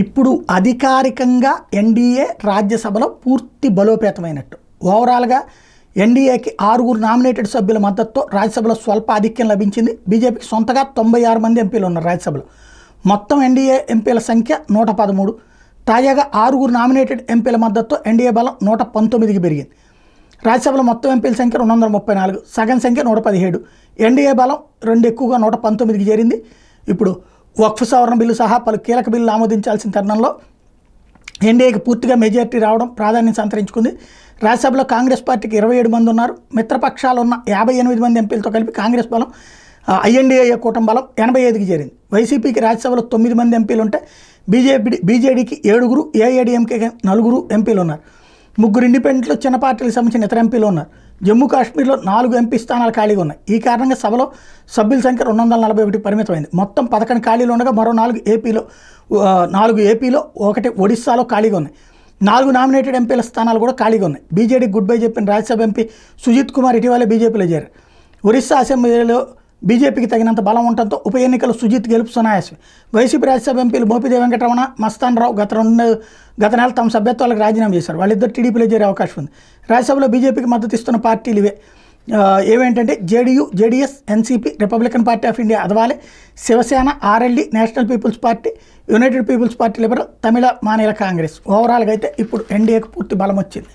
ఇప్పుడు అధికారికంగా ఎన్డీఏ రాజ్యసభలో పూర్తి బలోపేతమైనట్టు. ఓవరాల్గా ఎన్డీఏకి 6 నామినేటెడ్ సభ్యుల మద్దతుతో రాజ్యసభలో స్వల్ప ఆధిక్యం లభించింది. బీజేపీకి సొంతగా 96 మంది ఎంపీలు ఉన్నారు రాజ్యసభలో. మొత్తం ఎన్డీఏ ఎంపీల సంఖ్య 113. తాజాగా 6 నామినేటెడ్ ఎంపీల మద్దతుతో ఎన్డీఏ బలం 119కి పెరిగింది. రాజ్యసభలో మొత్తం ఎంపీల సంఖ్య 234, సగం సంఖ్య 117. ఎన్డీఏ బలం 2 ఎక్కువగా 119కి చేరింది. ఇప్పుడు వక్ఫ్ సవరణ బిల్లు సహా పలు కీలక బిల్లులు ఆమోదించాల్సిన తరుణంలో ఎన్డీఏకి పూర్తిగా మెజారిటీ రావడం ప్రాధాన్యం సంతరించుకుంది. రాజ్యసభలో కాంగ్రెస్ పార్టీకి 27 మంది ఉన్నారు. మిత్రపక్షాలు ఉన్న 58 మంది ఎంపీలతో కలిపి కాంగ్రెస్ బలం ఐఎన్డీఏ కూటమి బలం 85కి చేరింది. వైసీపీకి రాజ్యసభలో 9 మంది ఎంపీలు ఉంటే బీజేడీకి 7, ఏఐఏడీఎంకేకి 4 ఎంపీలు ఉన్నారు. 3 ఇండిపెండెంట్లు, చిన్న పార్టీలకు సంబంధించిన ఇతర ఎంపీలు ఉన్నారు. జమ్మూ కాశ్మీర్లో 4 ఎంపీ స్థానాలు ఖాళీగా ఉన్నాయి. ఈ కారణంగా సభలో సభ్యుల సంఖ్య 241 పరిమితమైంది. మొత్తం 11 ఖాళీలు ఉండగా మరో 4 ఏపీలో 1 ఒడిశాలో ఖాళీగా ఉన్నాయి. 4 నామినేటెడ్ ఎంపీల స్థానాలు కూడా ఖాళీగా ఉన్నాయి. బీజేడీకి గుడ్ బై చెప్పిన రాజ్యసభ ఎంపీ సుజిత్ కుమార్ ఇటీవలే బీజేపీలో చేరారు. ఒరిస్సా అసెంబ్లీలో బీజేపీకి తగినంత బలం ఉండటంతో ఉప ఎన్నికలు సుజిత్ గెలుపు సునాయాసం. వైసీపీ రాజ్యసభ ఎంపీలు మోపిదేవి వెంకటరమణ, మస్తాన్ రావు గత నెల తమ సభ్యత్వాలకు రాజీనామా చేశారు. వాళ్ళిద్దరు టీడీపీలో చేరే అవకాశం ఉంది. రాజ్యసభలో బీజేపీకి మద్దతు ఇస్తున్న పార్టీలు ఏవేంటంటే JDU, JDS, NCP, Republican party of India Athawale, Shiv Sena, RLD, National People's Party, United People's Party Liberal, Tamil Maanila Congress. ఓవరాల్గా అయితే ఇప్పుడు ఎన్డీఏకి పూర్తి బలం వచ్చింది.